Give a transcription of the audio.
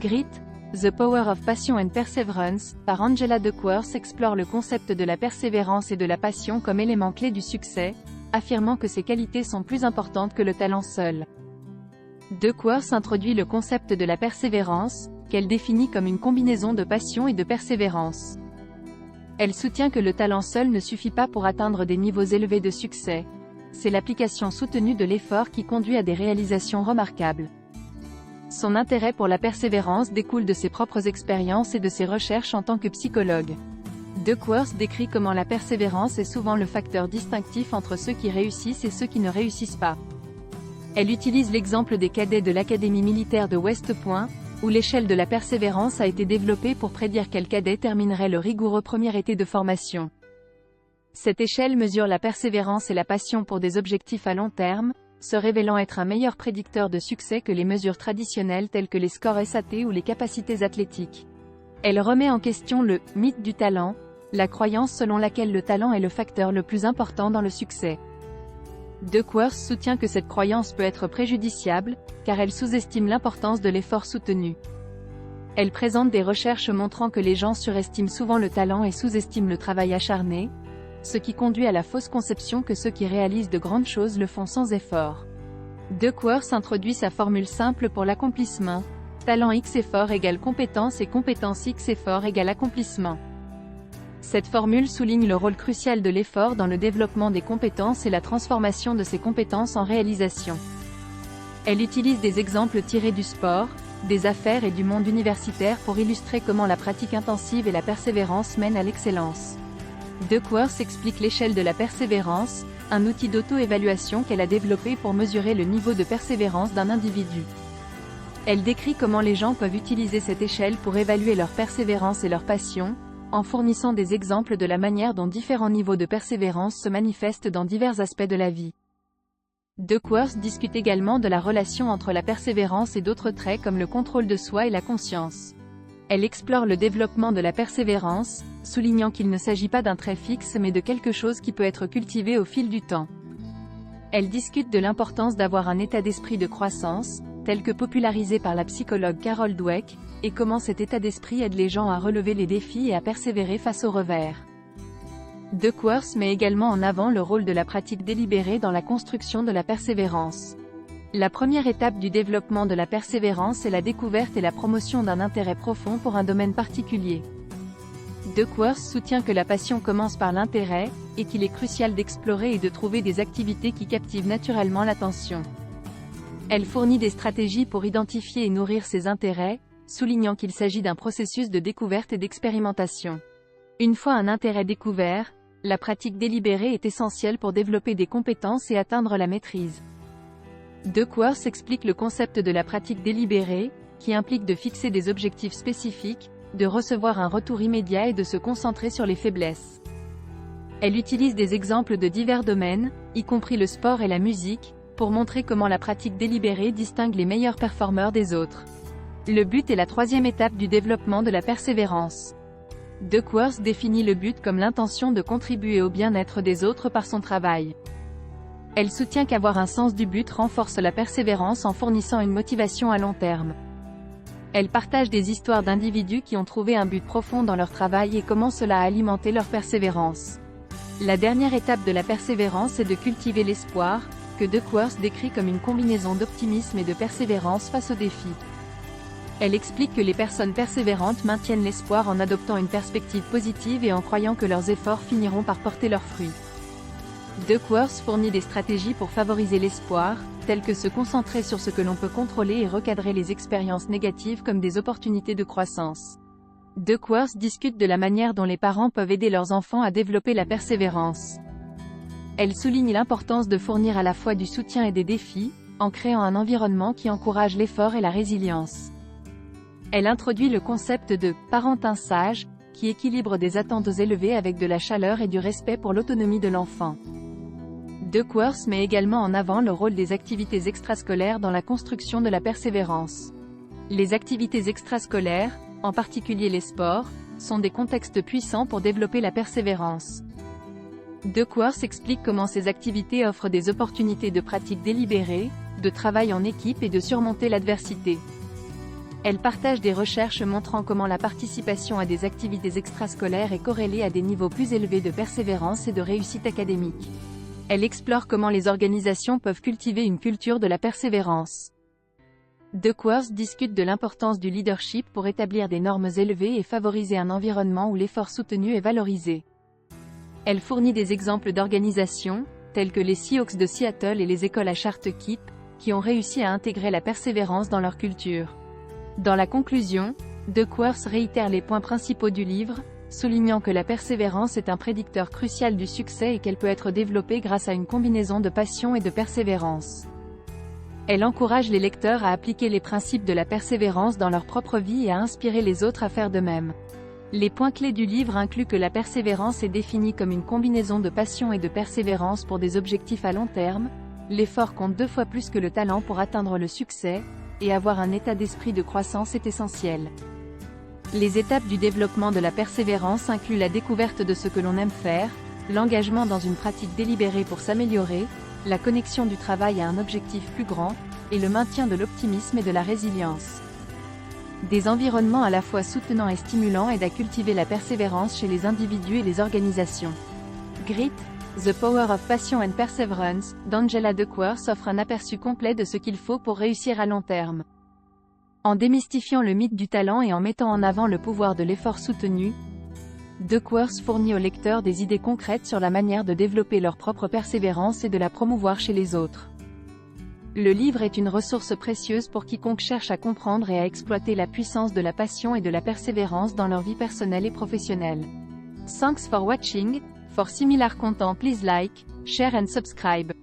Grit, The Power of Passion and Perseverance, par Angela Duckworth explore le concept de la persévérance et de la passion comme éléments clés du succès, affirmant que ces qualités sont plus importantes que le talent seul. Duckworth introduit le concept de la persévérance, qu'elle définit comme une combinaison de passion et de persévérance. Elle soutient que le talent seul ne suffit pas pour atteindre des niveaux élevés de succès. C'est l'application soutenue de l'effort qui conduit à des réalisations remarquables. Son intérêt pour la persévérance découle de ses propres expériences et de ses recherches en tant que psychologue. Duckworth décrit comment la persévérance est souvent le facteur distinctif entre ceux qui réussissent et ceux qui ne réussissent pas. Elle utilise l'exemple des cadets de l'Académie militaire de West Point, où l'échelle de la persévérance a été développée pour prédire quel cadet terminerait le rigoureux premier été de formation. Cette échelle mesure la persévérance et la passion pour des objectifs à long terme, se révélant être un meilleur prédicteur de succès que les mesures traditionnelles telles que les scores SAT ou les capacités athlétiques. Elle remet en question le « mythe du talent », la croyance selon laquelle le talent est le facteur le plus important dans le succès. Duckworth soutient que cette croyance peut être préjudiciable, car elle sous-estime l'importance de l'effort soutenu. Elle présente des recherches montrant que les gens surestiment souvent le talent et sous-estiment le travail acharné, ce qui conduit à la fausse conception que ceux qui réalisent de grandes choses le font sans effort. Duckworth introduit sa formule simple pour l'accomplissement. Talent X effort égale compétence et compétence X effort égale accomplissement. Cette formule souligne le rôle crucial de l'effort dans le développement des compétences et la transformation de ces compétences en réalisation. Elle utilise des exemples tirés du sport, des affaires et du monde universitaire pour illustrer comment la pratique intensive et la persévérance mènent à l'excellence. Duckworth explique l'échelle de la persévérance, un outil d'auto-évaluation qu'elle a développé pour mesurer le niveau de persévérance d'un individu. Elle décrit comment les gens peuvent utiliser cette échelle pour évaluer leur persévérance et leur passion, en fournissant des exemples de la manière dont différents niveaux de persévérance se manifestent dans divers aspects de la vie. Duckworth discute également de la relation entre la persévérance et d'autres traits comme le contrôle de soi et la conscience. Elle explore le développement de la persévérance, soulignant qu'il ne s'agit pas d'un trait fixe mais de quelque chose qui peut être cultivé au fil du temps. Elle discute de l'importance d'avoir un état d'esprit de croissance, tel que popularisé par la psychologue Carol Dweck, et comment cet état d'esprit aide les gens à relever les défis et à persévérer face aux revers. Duckworth met également en avant le rôle de la pratique délibérée dans la construction de la persévérance. La première étape du développement de la persévérance est la découverte et la promotion d'un intérêt profond pour un domaine particulier. Duckworth soutient que la passion commence par l'intérêt, et qu'il est crucial d'explorer et de trouver des activités qui captivent naturellement l'attention. Elle fournit des stratégies pour identifier et nourrir ses intérêts, soulignant qu'il s'agit d'un processus de découverte et d'expérimentation. Une fois un intérêt découvert, la pratique délibérée est essentielle pour développer des compétences et atteindre la maîtrise. Duckworth explique le concept de la pratique délibérée, qui implique de fixer des objectifs spécifiques, de recevoir un retour immédiat et de se concentrer sur les faiblesses. Elle utilise des exemples de divers domaines, y compris le sport et la musique, pour montrer comment la pratique délibérée distingue les meilleurs performeurs des autres. Le but est la troisième étape du développement de la persévérance. Duckworth définit le but comme l'intention de contribuer au bien-être des autres par son travail. Elle soutient qu'avoir un sens du but renforce la persévérance en fournissant une motivation à long terme. Elle partage des histoires d'individus qui ont trouvé un but profond dans leur travail et comment cela a alimenté leur persévérance. La dernière étape de la persévérance est de cultiver l'espoir, que Duckworth décrit comme une combinaison d'optimisme et de persévérance face aux défis. Elle explique que les personnes persévérantes maintiennent l'espoir en adoptant une perspective positive et en croyant que leurs efforts finiront par porter leurs fruits. Duckworth fournit des stratégies pour favoriser l'espoir, telles que se concentrer sur ce que l'on peut contrôler et recadrer les expériences négatives comme des opportunités de croissance. Duckworth discute de la manière dont les parents peuvent aider leurs enfants à développer la persévérance. Elle souligne l'importance de fournir à la fois du soutien et des défis, en créant un environnement qui encourage l'effort et la résilience. Elle introduit le concept de « parentin sage », qui équilibre des attentes élevées avec de la chaleur et du respect pour l'autonomie de l'enfant. Duckworth met également en avant le rôle des activités extrascolaires dans la construction de la persévérance. Les activités extrascolaires, en particulier les sports, sont des contextes puissants pour développer la persévérance. Duckworth explique comment ces activités offrent des opportunités de pratique délibérée, de travail en équipe et de surmonter l'adversité. Elle partage des recherches montrant comment la participation à des activités extrascolaires est corrélée à des niveaux plus élevés de persévérance et de réussite académique. Elle explore comment les organisations peuvent cultiver une culture de la persévérance. Duckworth discute de l'importance du leadership pour établir des normes élevées et favoriser un environnement où l'effort soutenu est valorisé. Elle fournit des exemples d'organisations, telles que les Seahawks de Seattle et les écoles à Charterkeep, qui ont réussi à intégrer la persévérance dans leur culture. Dans la conclusion, Duckworth réitère les points principaux du livre, soulignant que la persévérance est un prédicteur crucial du succès et qu'elle peut être développée grâce à une combinaison de passion et de persévérance. Elle encourage les lecteurs à appliquer les principes de la persévérance dans leur propre vie et à inspirer les autres à faire de même. Les points clés du livre incluent que la persévérance est définie comme une combinaison de passion et de persévérance pour des objectifs à long terme, l'effort compte 2 fois plus que le talent pour atteindre le succès, et avoir un état d'esprit de croissance est essentiel. Les étapes du développement de la persévérance incluent la découverte de ce que l'on aime faire, l'engagement dans une pratique délibérée pour s'améliorer, la connexion du travail à un objectif plus grand, et le maintien de l'optimisme et de la résilience. Des environnements à la fois soutenants et stimulants aident à cultiver la persévérance chez les individus et les organisations. Grit, The Power of Passion and Perseverance, d'Angela Duckworth offre un aperçu complet de ce qu'il faut pour réussir à long terme. En démystifiant le mythe du talent et en mettant en avant le pouvoir de l'effort soutenu, Duckworth fournit aux lecteurs des idées concrètes sur la manière de développer leur propre persévérance et de la promouvoir chez les autres. Le livre est une ressource précieuse pour quiconque cherche à comprendre et à exploiter la puissance de la passion et de la persévérance dans leur vie personnelle et professionnelle. Thanks for watching. For similar content please like, share and subscribe.